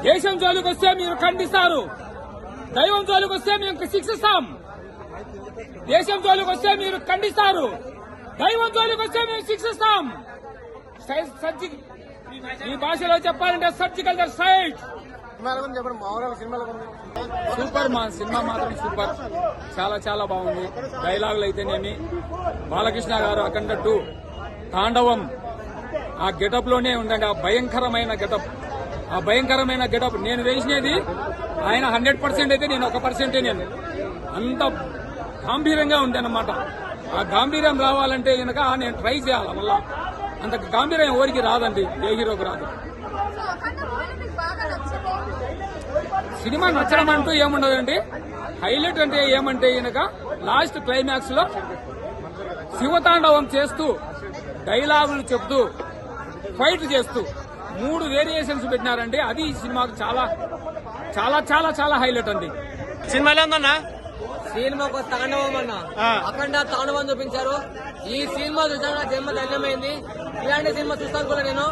దేశం జోలికి వస్తే మీరు ఖండిస్తారు, దైవం జోలికి వస్తే మేము శిక్షిస్తాం. దేశం జోలికి వస్తే మీరు ఖండిస్తారు, దైవం జోలికి వస్తే మేము శిక్షిస్తాం. ఈ భాషలో చెప్పాలంటే సర్జికల్ స్ట్రైక్. సూపర్ మా సినిమా మాత్రం సూపర్, చాలా చాలా బాగుంది. డైలాగులు అయితేనేమి, బాలకృష్ణ గారు అఖండ 2 తాండవం ఆ గెటప్ లోనే ఉందండి. ఆ భయంకరమైన గెటప్ నేను వేసినది ఆయన 100% అయితే నేను 1% నేను అంత గాంభీర్యంగా ఉందన్నమాట. ఆ గాంభీర్యం రావాలంటే కనుక నేను ట్రై చేయాలి. మళ్ళా అంత గాంభీర్యం ఎవరికి రాదండి, ఏ హీరోకి రాదు. సినిమా నచ్చడం అంటూ ఏముండదండి. హైలైట్ అంటే ఏమంటే కనుక లాస్ట్ క్లైమాక్స్ లో శివతాండవం చేస్తూ డైలాగులు చెప్తూ ఫైట్ చేస్తూ 3 వేరియేషన్స్ పెట్టినారండి. అది ఈ సినిమాకు చాలా చాలా చాలా చాలా హైలైట్ అండి. సినిమాలో ఉందన్నా సినిమా ఒక తాండవం అన్న, అఖండ తాండవం చూపించారు. ఈ సినిమా చూసాను జన్మ ధన్యమైంది. ఇలాంటి సినిమా చూస్తాను కూడా నేను.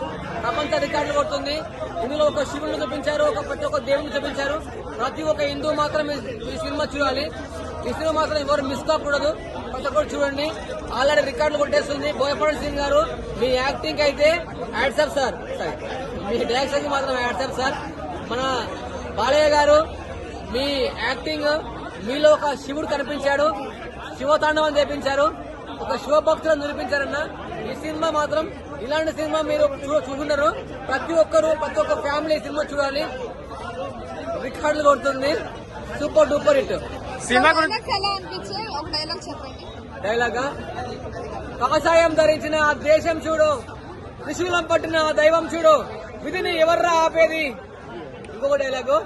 ప్రపంచ రికార్డులు కొడుతుంది. ఇందులో ఒక శివుని చూపించారు, ప్రతి ఒక్క దేవుని చూపించారు. ప్రతి ఒక్క హిందూ మాత్రం ఈ సినిమా చూడాలి. ఈ సినిమా మాత్రం ఎవరు మిస్ కాకూడదు. ప్రతి ఒక్కరు చూడండి. ఆల్రెడీ రికార్డులు కొట్టేస్తుంది. బోయపాటి సింగ్ గారు, మీ యాక్టింగ్ అయితే హ్యాట్సాప్ సార్. మీ డైరెక్షన్ కి మాత్రం హ్యాట్సాప్ సార్. మన బాలయ్య గారు, మీ యాక్టింగ్, మీలో ఒక శివుడు కనిపించాడు, శివతాండవం చేపించారు, ఒక శివభక్తులను నిరూపించారన్న. ఈ సినిమా మాత్రం ఇలాంటి సినిమా మీరు చూసుకుంటారు. ప్రతి ఒక్క ఫ్యామిలీ సినిమా చూడాలి. రికార్డులు కొడుతుంది. Super duper hit. డైలాగా కాషాయం ధరించిన ఆ దేశం చూడు, త్రిశూలం పట్టిన ఆ దైవం చూడు, విధిని ఎవర్రా ఆపేది. ఇంకొక డైలాగు,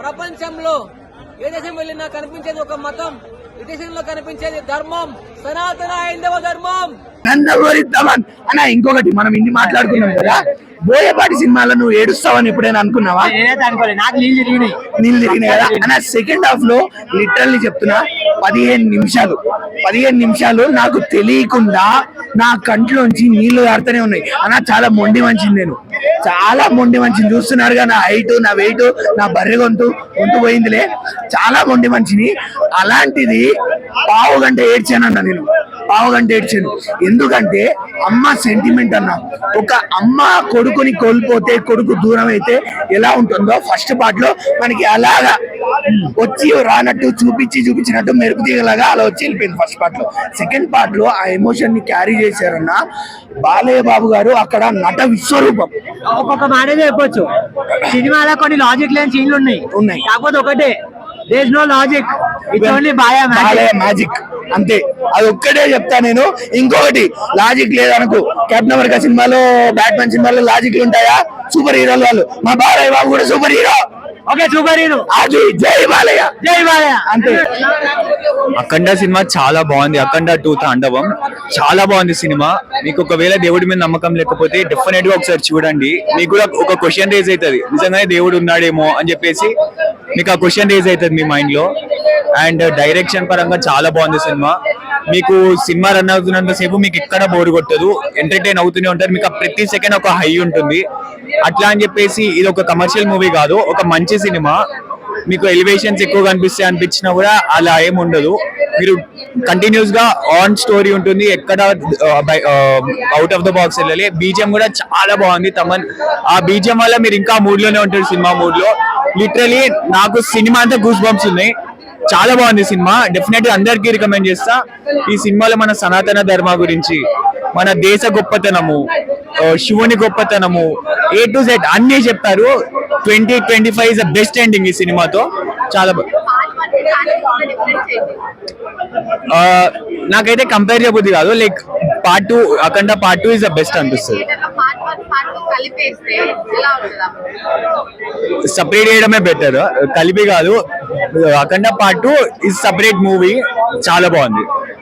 ప్రపంచంలో ఏ దేశం వెళ్ళినా కనిపించేది ఒక మతం, ఈ దేశంలో కనిపించేది ధర్మం, సనాతన హైందవ ధర్మం. అన్న ఇంకొకటి, మనం ఇన్ని మాట్లాడుకున్నాం కదా, బోయపాటి సినిమాలో నువ్వు ఏడుస్తావని ఎప్పుడైనా అనుకున్నావా? నాకు నీళ్ళు తిరిగినాయి కదా అన్న. సెకండ్ హాఫ్ లో లిటరల్లీ చెప్తున్నా 15 నిమిషాలు నాకు తెలియకుండా నా కంట్లోంచి నీళ్లు కారుతూనే ఉన్నాయి అన్న. చాలా మొండి మనిషిని నేను, చాలా మొండి మనిషిని. చూస్తున్నారుగా నా హైట్, నా వెయిట్, నా బర్రె గొంతు పోయిందిలే. చాలా మొండి మనిషిని. అలాంటిది పావు గంట ఏడ్చానన్న నేను, పావు గంట ఏడ్చాను. ఎందుకంటే అమ్మ సెంటిమెంట్ అన్న. ఒక అమ్మ కొడుకుని కోల్పోతే, కొడుకు దూరం అయితే ఎలా ఉంటుందో ఫస్ట్ పార్ట్ లో మనకి అలాగా వచ్చి రానట్టు చూపించినట్టు మెరుపు తీగలాగా అలా వచ్చి వెళ్ళిపోయింది ఫస్ట్ పార్ట్ లో. సెకండ్ పార్ట్ లో ఆ ఎమోషన్ ని క్యారీ చేశారన్న బాలయ్య బాబు గారు. అక్కడ నట విశ్వరూపం. ఒక్కొక్క మాట చెప్పొచ్చు, సినిమాలో కొన్ని లాజిక్ లేని సీన్లు ఉన్నాయి. కాకపోతే ఒకటే, there is no logic, it's only Balayya magic అంతే. అది ఒక్కటే చెప్తా నేను. ఇంకొకటి, లాజిక్ లేదనుకో, కెప్టెన్ అమెరికా సినిమాలో, బ్యాట్మెన్ సినిమాలో లాజిక్లు ఉంటాయా? సూపర్ హీరోలు వాళ్ళు. మా బాలయ్య బాబు కూడా super hero. Okay, super hero. అది జై బాలయ్య, జై బాలయ్య అంతే. అఖండ సినిమా చాలా బాగుంది. అఖండ 2 తాండవం చాలా బాగుంది సినిమా. మీకు ఒకవేళ దేవుడి మీద నమ్మకం లేకపోతే డెఫినెట్ గా ఒకసారి చూడండి. మీకు కూడా ఒక క్వశ్చన్ రేజ్ అవుతుంది, నిజంగానే దేవుడు ఉన్నాడేమో అని చెప్పేసి మీకు ఆ క్వశ్చన్ రేజ్ అవుతుంది మీ మైండ్ లో. అండ్ డైరెక్షన్ పరంగా చాలా బాగుంది సినిమా. మీకు సినిమా రన్ అవుతున్నంత సేపు మీకు ఎక్కడ బోర్ కొట్టదు, ఎంటర్టైన్ అవుతూనే ఉంటారు. మీకు ప్రతి సెకండ్ ఒక హై ఉంటుంది. అట్లా అని చెప్పేసి ఇది ఒక కమర్షియల్ మూవీ కాదు, ఒక మంచి సినిమా. మీకు ఎలివేషన్స్ ఎక్కువ కనిపిస్తాయి అనిపించినా కూడా అలా ఏమి ఉండదు. మీరు కంటిన్యూస్ గా ఆన్ స్టోరీ ఉంటుంది, ఎక్కడ అవుట్ ఆఫ్ ద బాక్స్ వెళ్ళాలి. బీజిఎం కూడా చాలా బాగుంది. ఆ బీజిఎం వల్ల మీరు ఇంకా మూడ్ లోనే ఉంటారు, సినిమా మూడ్ లో. లిటరలీ నాకు సినిమా అంతా గూస్ బంప్స్ ఉన్నాయి. చాలా బాగుంది సినిమా. డెఫినెట్ గా అందరికీ రికమెండ్ చేస్తా. ఈ సినిమాలో మన సనాతన ధర్మ గురించి, మన దేశ గొప్పతనము, శివుని గొప్పతనము, A to Z అన్ని చెప్పారు. 2025 ఇస్ ద బెస్ట్ ఎండింగ్ ఈ సినిమాతో. చాలా నాకైతే కంపేర్ చేయబుద్ధి కాదు. Like part 2, Akhanda part 2 is the best అనిపిస్తుంది. సపరేట్ చేయడమే బెటర్, కలిపి కాదు. అఖండ పార్ట్ 2 ఇస్ సపరేట్ మూవీ, చాలా బాగుంది.